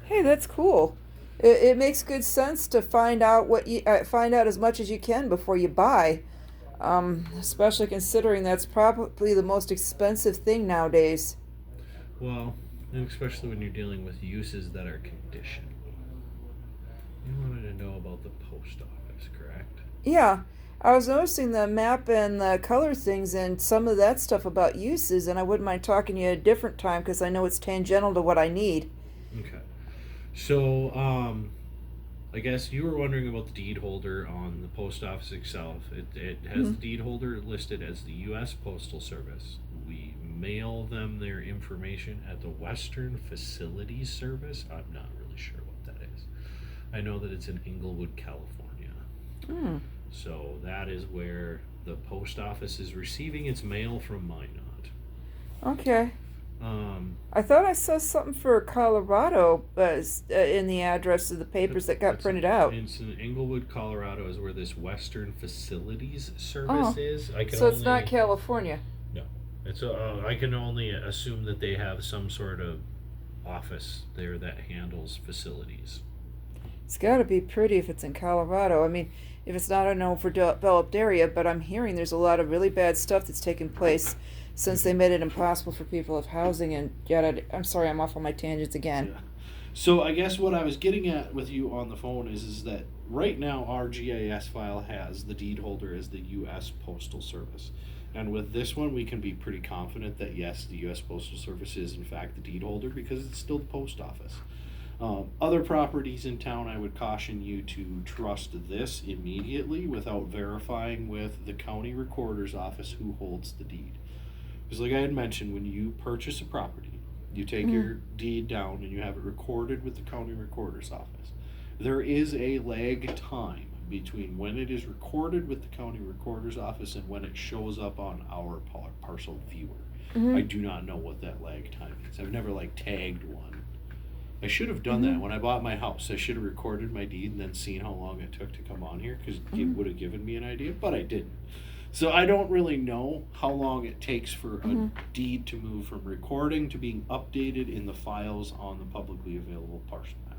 Hey, that's cool. It makes good sense to find out find out as much as you can before you buy. Especially considering that's probably the most expensive thing nowadays. Well, and especially when you're dealing with uses that are conditional. You wanted to know about the post office, correct? Yeah, I was noticing the map and the color things and some of that stuff about uses, and I wouldn't mind talking to you at a different time because I know it's tangential to what I need. Okay. So, I guess you were wondering about the deed holder on the post office itself. It has Hmm. the deed holder listed as the U.S. Postal Service. We mail them their information at the Western Facilities Service. I'm not really sure what that is. I know that it's in Inglewood, California. Hmm. So that is where the post office is receiving its mail from Minot. Okay. Um, I thought I saw something for Colorado in the address of the papers that got it's in, printed out. it's in Inglewood, Colorado, is where this Western Facilities Service Oh, is. I can so it's not only California. no. I can only assume that they have some sort of office there that handles facilities. It's got to be pretty if it's in Colorado. I mean, if it's not a known for developed area, but I'm hearing there's a lot of really bad stuff that's taken place since they made it impossible for people of housing and yet I'm sorry, I'm off on my tangents again. Yeah. So I guess what I was getting at with you on the phone is that right now our GIS file has the deed holder as the U.S. Postal Service, and with this one we can be pretty confident that yes, the U.S. Postal Service is in fact the deed holder because it's still the post office. Other properties in town, I would caution you to trust this immediately without verifying with the county recorder's office who holds the deed. Because, like I had mentioned, when you purchase a property, you take Mm. your deed down and you have it recorded with the county recorder's office. There is a lag time between when it is recorded with the county recorder's office and when it shows up on our parcel viewer. I Hmm. do not know what that lag time is. I've never like tagged one. I should have done that Hmm. when I bought my house. I should have recorded my deed and then seen how long it took to come on here because it Hmm. would have given me an idea, but I didn't. So I don't really know how long it takes for a Hmm. deed to move from recording to being updated in the files on the publicly available parcel map.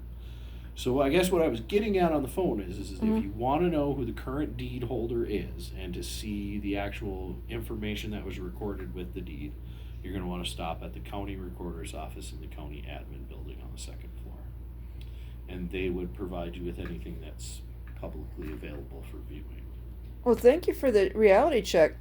So I guess what I was getting at on the phone is if Hmm. you want to know who the current deed holder is and to see the actual information that was recorded with the deed, you're going to want to stop at the county recorder's office in the county admin building on the second floor. And they would provide you with anything that's publicly available for viewing. Well, thank you for the reality check.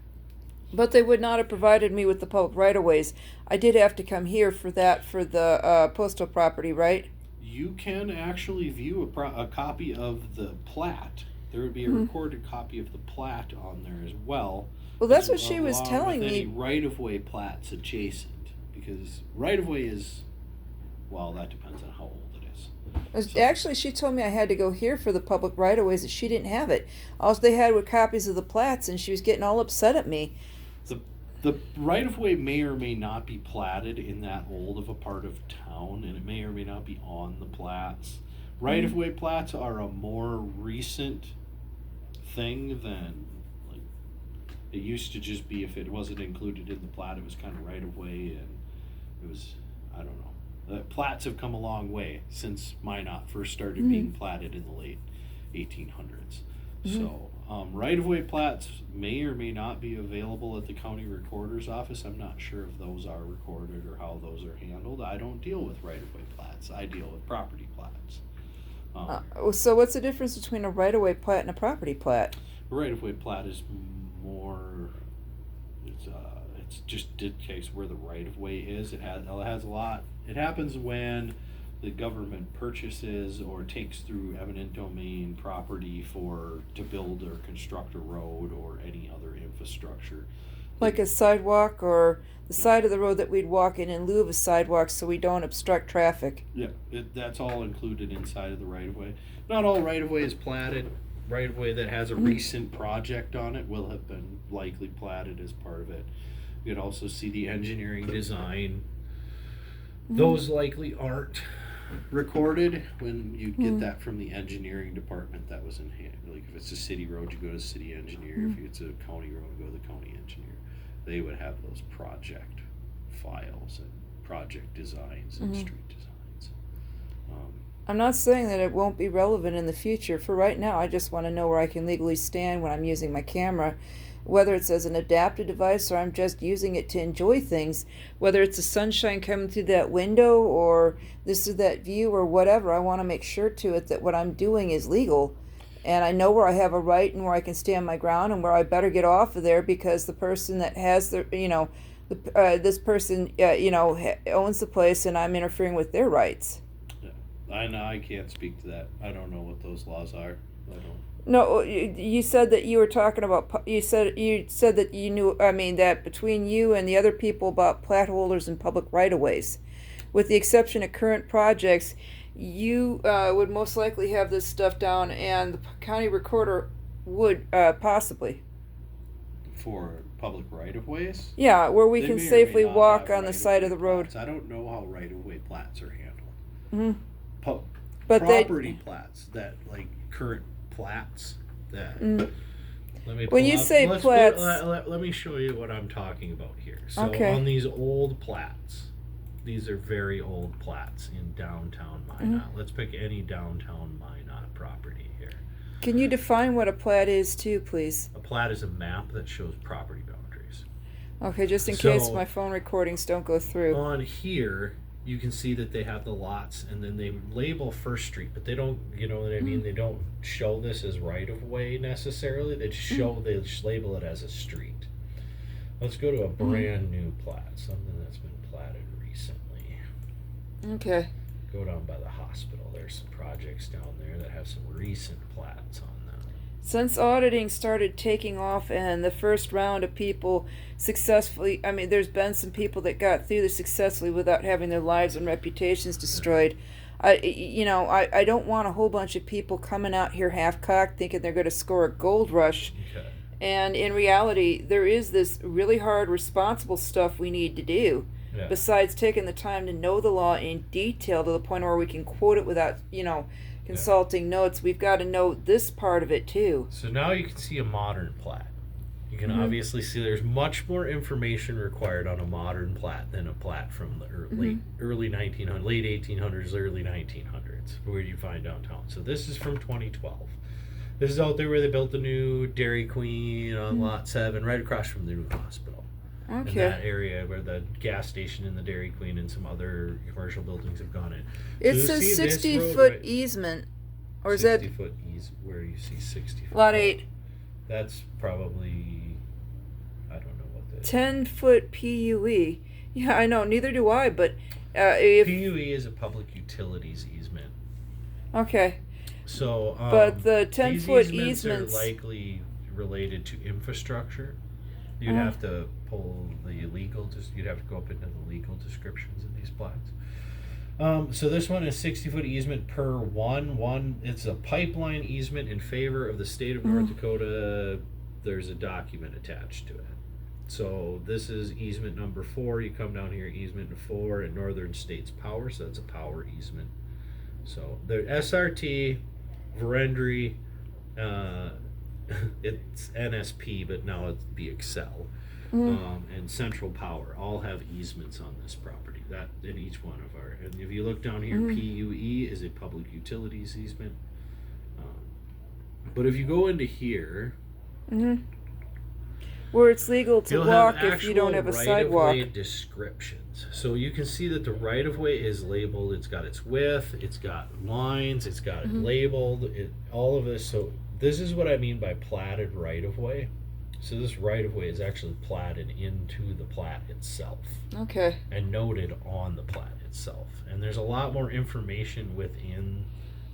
But they would not have provided me with the public right of ways. I did have to come here for that for the postal property, right? You can actually view a copy of the plat. There would be a Hmm. recorded copy of the plat on there as well, Well, as that's what she was along with telling any me. right of way plats adjacent. Because right of way is, well, that depends on how old it is. So Actually, she told me I had to go here for the public right of ways, that she didn't have it. All they had were copies of the plats, and she was getting all upset at me. the the right of way may or may not be platted in that old of a part of town, and it may or may not be on the plats. Right Mm-hmm. of way plats are a more recent thing than like it used to just be if it wasn't included in the plat, it was kind of right of way, and it was I don't know. The plats have come a long way since Minot first started Mm-hmm. being platted in the late 1800s. Mm-hmm. So right of way plats may or may not be available at the county recorder's office. I'm not sure if those are recorded or how those are handled. I don't deal with right of way plats. I deal with property plats. Um, So, what's the difference between a right of way plat and a property plat? right of way plat is more. It's just dictates where the right of way is. It has a lot. It happens when the government purchases or takes through eminent domain property for to build or construct a road or any other infrastructure. The, Like a sidewalk or the side of the road that we'd walk in lieu of a sidewalk so we don't obstruct traffic. yeah, that's all included inside of the right of way. Not all right of way is platted. Right of way that has a Mm-hmm. recent project on it will have been likely platted as part of it. You could also see the engineering design. Mm-hmm. Those likely aren't recorded when you get Mm-hmm. that from the engineering department that was in hand. Like if it's a city road, you go to city engineer. Mm-hmm. If it's a county road, you go to the county engineer. They would have those project files and project designs and Mm-hmm. street designs. I'm not saying that it won't be relevant in the future. For right now, I just want to know where I can legally stand when I'm using my camera, whether it's as an adaptive device or I'm just using it to enjoy things, whether it's the sunshine coming through that window or this is that view or whatever. I want to make sure to it that what I'm doing is legal. And I know where I have a right and where I can stand my ground and where I better get off of there because the person that has this person, owns the place and I'm interfering with their rights. Yeah. I know I can't speak to that. I don't know what those laws are. I don't. No, you said that you were talking about. You said that you knew. I mean, that between you and the other people about plat holders and public right of ways, with the exception of current projects, you would most likely have this stuff down, and the county recorder would possibly. For public right of ways? Yeah, where we They can may or may safely not walk have on the right-of-way side of the road. plats. I don't know how right of way plats are handled. Hmm. But they- property plats that like current plats that. Mm. Let me When pull you up- say let's plats- let me show you what I'm talking about here. So Okay. on these old plats, these are very old plats in downtown Minot. Let's pick any downtown Minot property here. Can you define what a plat is too, please? A plat is a map that shows property boundaries. Okay, just in case So- my phone recordings don't go through. On here, you can see that they have the lots, and then they label First Street, but they don't, you know what I mean? They don't show this as right of way necessarily. They just label it as a street. Let's go to a brand new plat, something that's been platted recently. Okay. Go down by the hospital. There's some projects down there that have some recent plats on them. Since auditing started taking off and the first round of people successfully, I mean, there's been some people that got through this successfully without having their lives and reputations destroyed. I don't want a whole bunch of people coming out here half-cocked thinking they're going to score a gold rush. Okay. And in reality, there is this really hard, responsible stuff we need to do. Yeah. Besides taking the time to know the law in detail to the point where we can quote it without, consulting notes, we've got to know this part of it too. So now you can see a modern plat. You can obviously see there's much more information required on a modern plat than a plat from the early 1900s, late 1800s, early 1900s, where you find downtown. So this is from 2012. This is out there where they built the new Dairy Queen on Lot 7, right across from the new hospital. In that Okay. area where the gas station and the Dairy Queen and some other commercial buildings have gone in. It So you says see this 60-foot road right- easement, or is that 60 foot ease where you see 60 foot. lot 8? That's probably, I don't know what that is. 10-foot PUE. Yeah, I know. Neither do I. But if PUE is a public utilities easement. okay, So, but the these 10-foot easements easements. are likely related to infrastructure. You'd Uh-huh. have to pull the legal, you'd have to go up into the legal descriptions of these plats. So this one is 60-foot easement per one. It's a pipeline easement in favor of the state of North Dakota. There's a document attached to it. So this is easement number 4. You come down here, easement 4 at Northern States Power. So that's a power easement. So the SRT, Verendry, it's NSP, but now it's BXL, and Central Power all have easements on this property. That in each one of our. And if you look down here, PUE is a public utilities easement. But if you go into here, where it's legal to you'll walk have if you don't have a actual sidewalk. right-of-way descriptions. So you can see that the right-of-way is labeled. It's got its width. It's got lines. It's got it labeled. All of this. So this is what I mean by platted right-of-way. So this right-of-way is actually platted into the plat itself Okay. and noted on the plat itself. And there's a lot more information within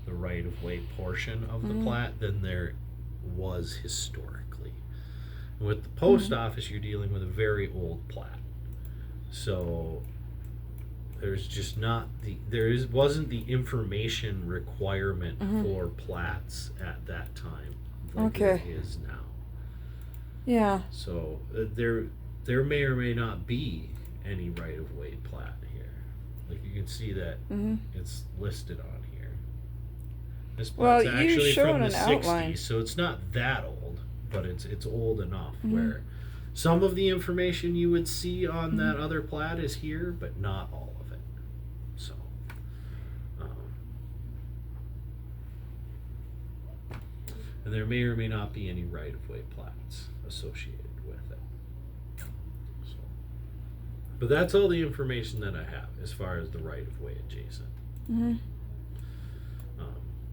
the right-of-way portion of the plat than there was historically. With the post office, you're dealing with a very old plat. So there's just not wasn't the information requirement for plats at that time like there Okay. is now. Yeah. So there may or may not be any right of way plat here. Like you can see that it's listed on here. This Well, plat's you've actually shown from the an 60s, outline. so it's not that old, but it's old enough where some of the information you would see on that other plat is here, but not all of it. So And there may or may not be any right-of-way plats associated with it. So, but that's all the information that I have as far as the right-of-way adjacent. Mm-hmm.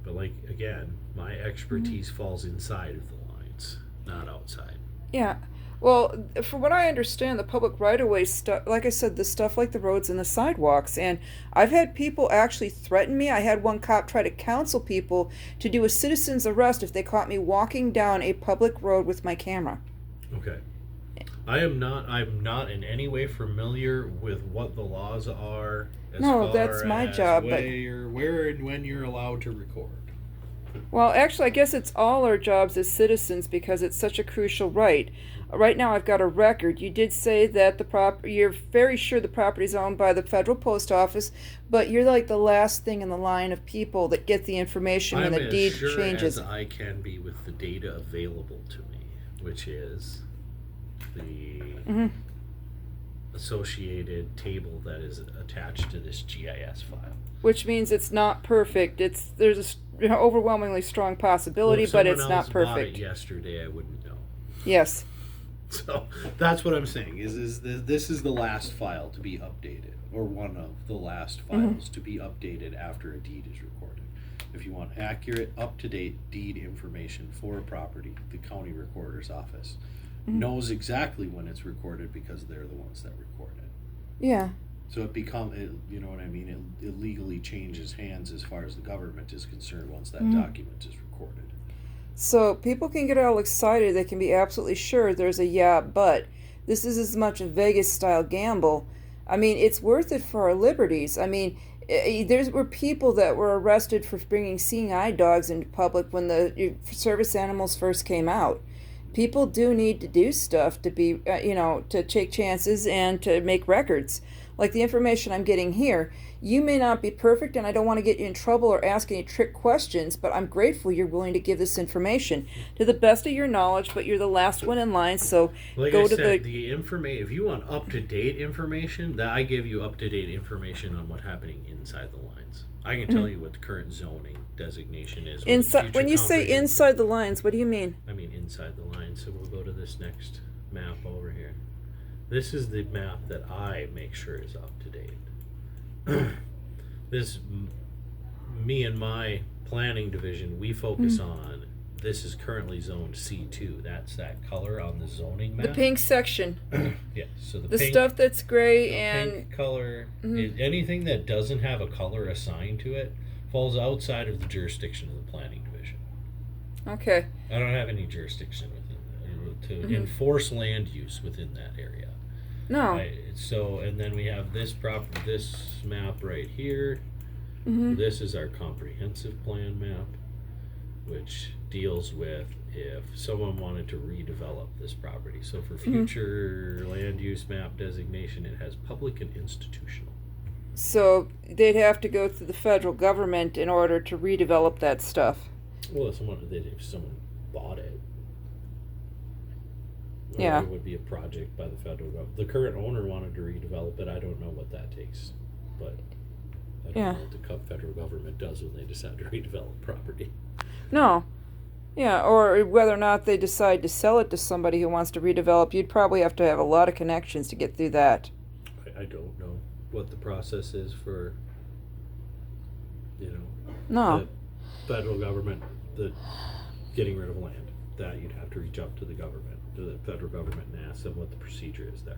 But like, again, my expertise falls inside of the lines, not outside. Yeah. Well, from what I understand, the public right-of-way stuff, like I said, the stuff like the roads and the sidewalks, and I've had people actually threaten me. I had one cop try to counsel people to do a citizen's arrest if they caught me walking down a public road with my camera. Okay. I'm not in any way familiar with what the laws are as No, far that's my as job, where and when you're allowed to record. Well, actually, I guess it's all our jobs as citizens because it's such a crucial right. Right now, I've got a record. You did say that you're very sure the property is owned by the federal post office, but you're like the last thing in the line of people that get the information when the deed I'm as changes. sure as I can be with the data available to me, which is the associated table that is attached to this GIS file. Which means it's not perfect. There's a overwhelmingly strong possibility, but it's not perfect. If someone else bought it yesterday, I wouldn't know. Yes. So that's what I'm saying. This is the last file to be updated, or one of the last files to be updated after a deed is recorded. If you want accurate, up-to-date deed information for a property, the county recorder's office knows exactly when it's recorded because they're the ones that record it. Yeah. So you know what I mean? It legally changes hands as far as the government is concerned once that document is recorded. So people can get all excited. They can be absolutely sure there's a yeah, but this is as much a Vegas-style gamble. I mean, it's worth it for our liberties. I mean, there were people that were arrested for bringing seeing eye dogs into public when the service animals first came out. People do need to do stuff to be, to take chances and to make records. Like the information I'm getting here, you may not be perfect, and I don't want to get you in trouble or ask any trick questions, but I'm grateful you're willing to give this information to the best of your knowledge, but you're the last one in line, so like go I to said, the information, if you want up-to-date information, that I give you up-to-date information on what's happening inside the lines. I can tell you what the current zoning designation is. Inside, when you say inside the lines, what do you mean? I mean inside the lines, so we'll go to this next map over here. This is the map that I make sure is up to date. Me and my planning division, we focus on, this is currently zoned C2. That's that color on the zoning map. The pink section. Yeah, so the The pink, stuff that's gray the and pink color, anything that doesn't have a color assigned to it falls outside of the jurisdiction of the planning division. okay. I don't have any jurisdiction within to enforce land use within that area. No. And then we have this map right here. This is our comprehensive plan map, which deals with if someone wanted to redevelop this property. So for future land use map designation, it has public and institutional. So they'd have to go through the federal government in order to redevelop that stuff. Well, if someone bought it, Yeah. it would be a project by the federal government. The current owner wanted to redevelop it. I don't know what that takes, but I don't know what the federal government does when they decide to redevelop property. No. Yeah, or whether or not they decide to sell it to somebody who wants to redevelop, you'd probably have to have a lot of connections to get through that. I don't know what the process is for, No. the federal government, the getting rid of land. That you'd have to reach up to the government, to the federal government, and ask them what the procedure is there.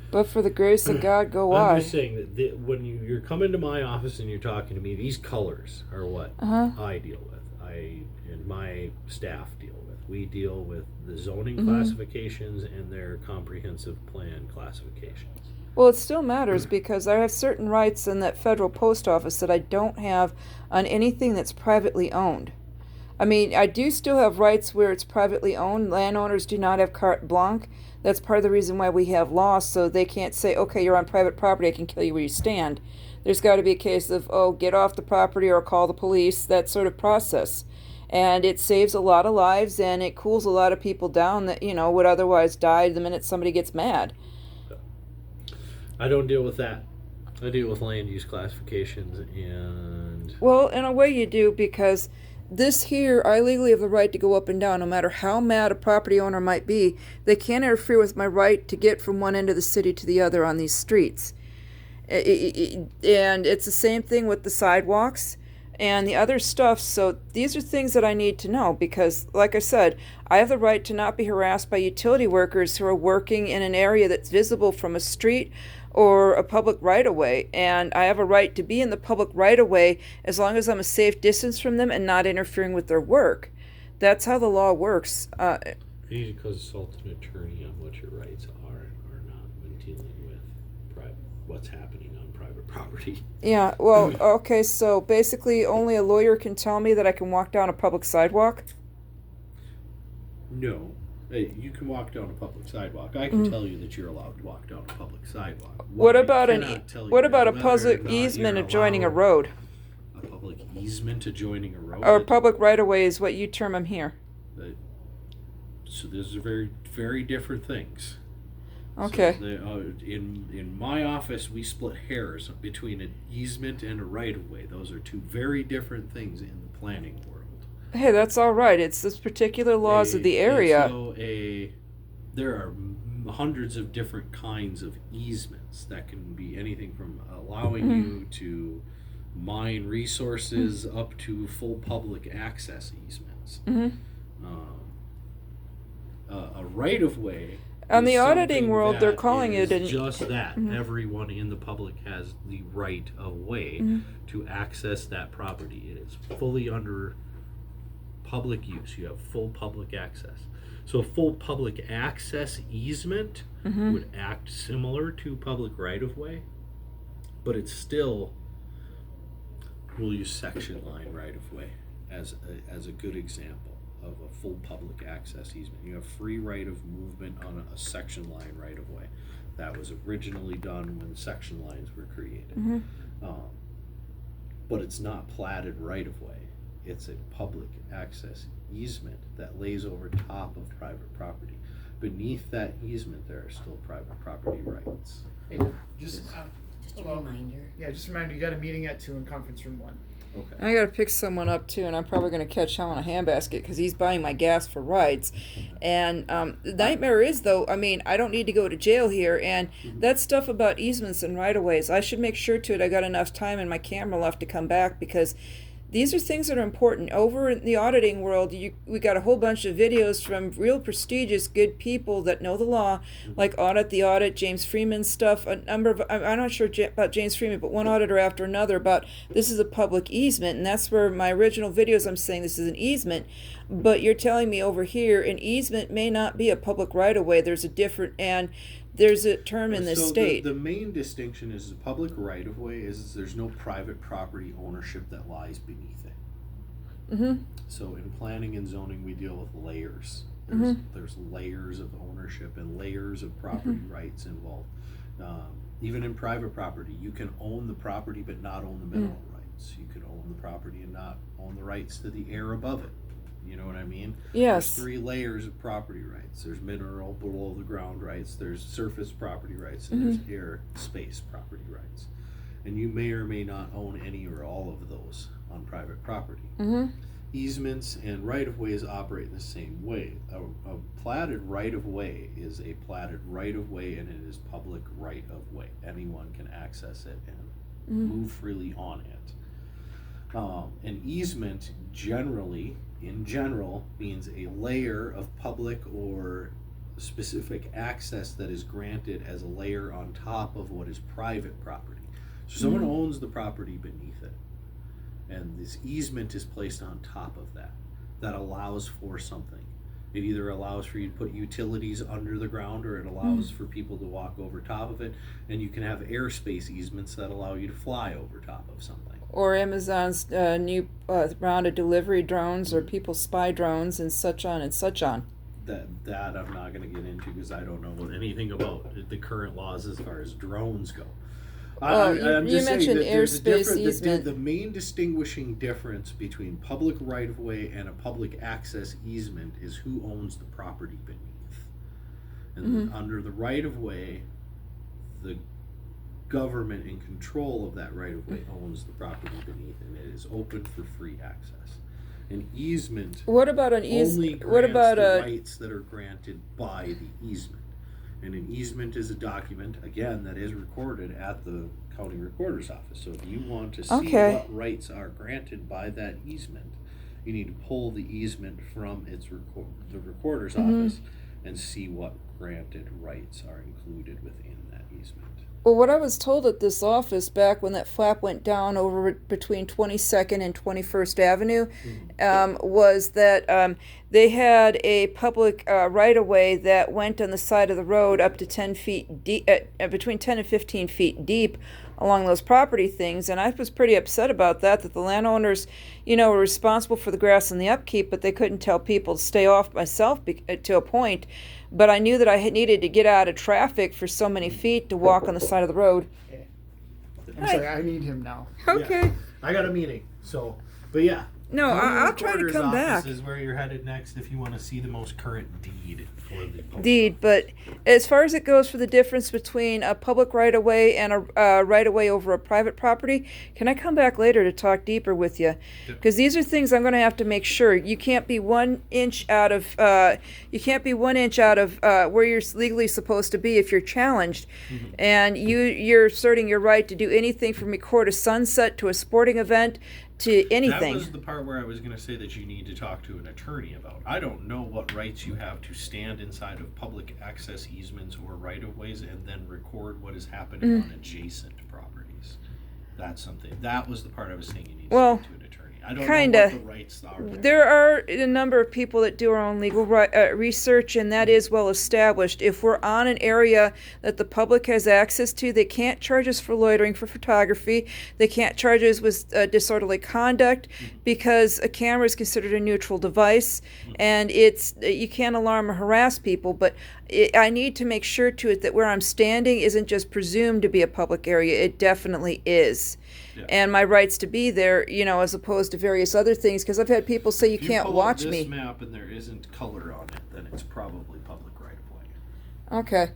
But for the grace of God, go I'm I. just saying that when you're coming to my office and you're talking to me, these colors are what I deal with. And my staff deal with. We deal with the zoning classifications and their comprehensive plan classifications. Well, it still matters because I have certain rights in that federal post office that I don't have on anything that's privately owned. I mean, I do still have rights where it's privately owned. Landowners do not have carte blanche. That's part of the reason why we have laws, so they can't say, okay, you're on private property, I can kill you where you stand. There's got to be a case of, get off the property or call the police, that sort of process. And it saves a lot of lives, and it cools a lot of people down that, would otherwise die the minute somebody gets mad. I don't deal with that. I deal with land use classifications and... Well, in a way you do, because this here, I legally have the right to go up and down, no matter how mad a property owner might be. They can't interfere with my right to get from one end of the city to the other on these streets. And it's the same thing with the sidewalks and the other stuff. So these are things that I need to know because, like I said, I have the right to not be harassed by utility workers who are working in an area that's visible from a street or a public right-of-way, and I have a right to be in the public right-of-way as long as I'm a safe distance from them and not interfering with their work. That's how the law works. You need to consult an attorney on what your rights are and are not when dealing with what's happening on private property. Yeah, well, okay, so basically only a lawyer can tell me that I can walk down a public sidewalk? No. Hey, you can walk down a public sidewalk. I can tell you that you're allowed to walk down a public sidewalk. What about a public easement adjoining a road? A public easement adjoining a road? Or public right-of-way is what you term them here. So those are very, very different things. Okay. So in my office, we split hairs between an easement and a right-of-way. Those are two very different things in the planning world. Hey, that's all right. It's this particular laws of the area. So there are hundreds of different kinds of easements that can be anything from allowing you to mine resources up to full public access easements. A right-of-way. On the auditing world, they're calling it just that. Everyone in the public has the right of way to access that property. It is fully under public use. You have full public access. So a full public access easement would act similar to public right-of-way, but it's still, we'll use section line right-of-way as a good example of a full public access easement. You have free right of movement on a section line right-of-way. That was originally done when section lines were created. But it's not platted right-of-way. It's a public access easement that lays over top of private property. Beneath that easement, there are still private property rights. Hey, just a reminder. Yeah, just a reminder. You got a meeting at 2 in conference room 1. Okay. I gotta pick someone up too, and I'm probably gonna catch him on a handbasket because he's buying my gas for rides. And the nightmare is, though, I mean, I don't need to go to jail here, and that stuff about easements and right-of-ways, I should make sure to it. I got enough time in my camera left to come back because these are things that are important. Over in the auditing world, we got a whole bunch of videos from real prestigious, good people that know the law, like Audit the Audit, James Freeman stuff, a number of, I'm not sure about James Freeman, but one auditor after another about this is a public easement, and that's where my original videos, I'm saying this is an easement, but you're telling me over here, an easement may not be a public right-of-way. There's a term in this state. The main distinction is the public right-of-way is there's no private property ownership that lies beneath it. So in planning and zoning, we deal with layers. There's layers of ownership and layers of property rights involved. Even in private property, you can own the property but not own the mineral rights. You can own the property and not own the rights to the air above it. You know what I mean? Yes. There's 3 layers of property rights. There's mineral below the ground rights, there's surface property rights, and there's air space property rights. And you may or may not own any or all of those on private property. Easements and right-of-ways operate in the same way. A platted right-of-way is a platted right-of-way, and it is public right-of-way. Anyone can access it and move freely on it. An easement in general means a layer of public or specific access that is granted as a layer on top of what is private property. So someone owns the property beneath it, and this easement is placed on top of that. That allows for something. It either allows for you to put utilities under the ground, or it allows for people to walk over top of it, and you can have airspace easements that allow you to fly over top of something. Or Amazon's new round of delivery drones, or people spy drones, and such on and such on. That I'm not going to get into because I don't know anything about the current laws as far as drones go. You mentioned airspace easement. The main distinguishing difference between public right-of-way and a public access easement is who owns the property beneath. And under the right-of-way, the government in control of that right-of-way owns the property beneath, and it is open for free access. An easement What about an only easement? grants What about the a? rights that are granted by the easement. And an easement is a document, again, that is recorded at the county recorder's office. So if you want to see Okay. what rights are granted by that easement, you need to pull the easement from the recorder's office and see what granted rights are included within that easement. Well, what I was told at this office back when that flap went down over between 22nd and 21st Avenue was that they had a public right-of-way that went on the side of the road up to 10 feet deep, between 10 and 15 feet deep along those property things. And I was pretty upset about that the landowners, were responsible for the grass and the upkeep, but they couldn't tell people to stay off myself to a point. But I knew that I needed to get out of traffic for so many feet to walk on the side of the road. I'm sorry, I need him now. Okay. Yeah. I got a meeting, so, but yeah. No, I'll try to Recorder's come office back. is where you're headed next if you want to see the most current deed for the post Deed, but as far as it goes for the difference between a public right-of-way and a right-of-way over a private property, can I come back later to talk deeper with you? Because these are things I'm going to have to make sure. You can't be 1 inch out of where you're legally supposed to be if you're challenged, and you're asserting your right to do anything from record a sunset to a sporting event to anything. That was the part where I was going to say that you need to talk to an attorney about. I don't know what rights you have to stand inside of public access easements or right-of-ways and then record what is happening on adjacent properties. That's something. That was the part I was saying you need to speak to an attorney. I don't know what the rights are. There are a number of people that do our own legal research, and that is well established. If we're on an area that the public has access to, they can't charge us for loitering for photography. They can't charge us with disorderly conduct because a camera is considered a neutral device, and you can't alarm or harass people. But I need to make sure to it that where I'm standing isn't just presumed to be a public area. It definitely is. Yeah. And my rights to be there, as opposed to various other things, because I've had people say you can't watch me. If you pull up this map and there isn't color on it, then it's probably public right-of-way. Okay.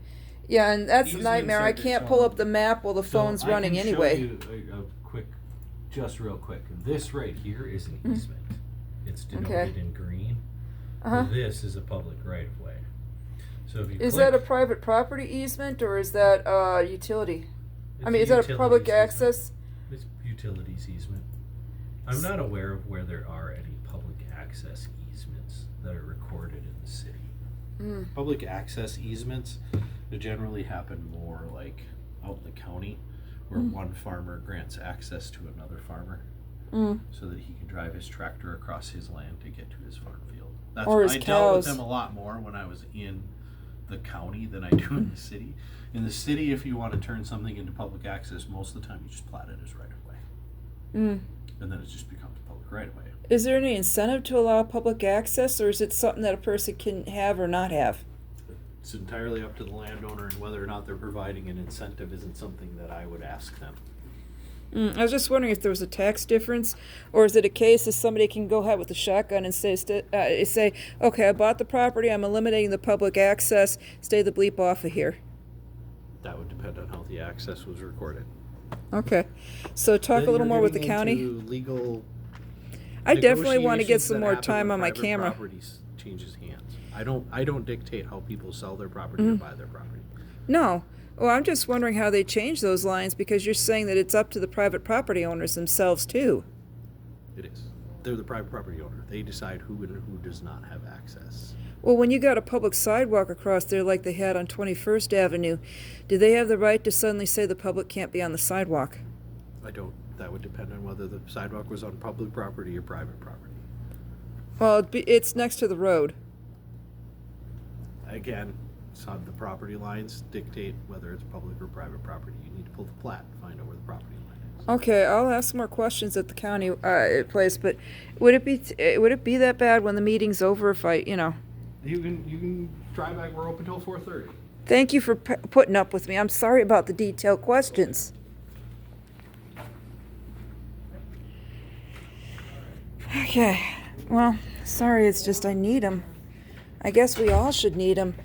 Yeah, and that's a nightmare. I can't pull up the map while the phone's running anyway. I can show you a quick, just real quick. This right here is an easement. It's denoted in green. This is a public right-of-way. So if you is that a private property easement or is that utility? Is that a public access? It's utilities easement. I'm not aware of where there are any public access easements that are recorded in the city. Public access easements generally happen more like out in the county where one farmer grants access to another farmer so that he can drive his tractor across his land to get to his farm field. That's or his I cows. dealt with them a lot more when I was in the county than I do in the city. In the city, if you want to turn something into public access, most of the time you just plat it as right of way. And then it just becomes public right of way. Is there any incentive to allow public access, or is it something that a person can have or not have? It's entirely up to the landowner, and whether or not they're providing an incentive isn't something that I would ask them. I was just wondering if there was a tax difference, or is it a case that somebody can go ahead with a shotgun and say, okay, I bought the property, I'm eliminating the public access, stay the bleep off of here. That would depend on how the access was recorded. Okay. So talk a little more with the county. Legal I definitely want to get some more time on my camera. Properties changes hands. I don't dictate how people sell their property or buy their property. No. Well, I'm just wondering how they change those lines, because you're saying that it's up to the private property owners themselves too. It is. They're the private property owner. They decide who and who does not have access. Well, when you got a public sidewalk across there like they had on 21st Avenue, do they have the right to suddenly say the public can't be on the sidewalk? I don't. That would depend on whether the sidewalk was on public property or private property. Well, it's next to the road. Again, the property lines dictate whether it's public or private property. You need to pull the plat to find out where the property line is. Okay, I'll ask more questions at the county place, but would it be that bad when the meeting's over if I, You can drive back. We're open till 4:30. Thank you for putting up with me. I'm sorry about the detailed questions. Okay, well, sorry, it's just I need them. I guess we all should need them.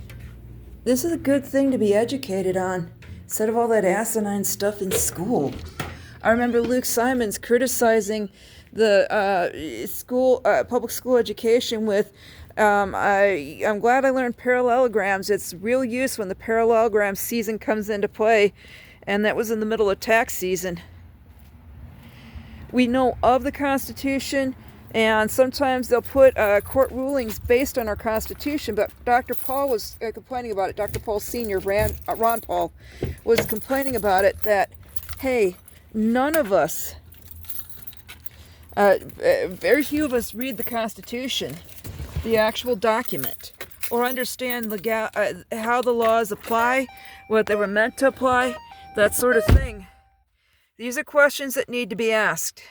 This is a good thing to be educated on, instead of all that asinine stuff in school. I remember Luke Simons criticizing the public school education with. I'm glad I learned parallelograms. It's real use when the parallelogram season comes into play, and that was in the middle of tax season. We know of the Constitution, and sometimes they'll put court rulings based on our Constitution, but Dr. Paul was complaining about it. Dr. Paul Sr., Ron Paul, was complaining about it, that, hey, none of us, very few of us read the Constitution, the actual document, or understand how the laws apply, what they were meant to apply, that sort of thing. These are questions that need to be asked.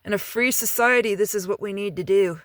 In a free society, this is what we need to do.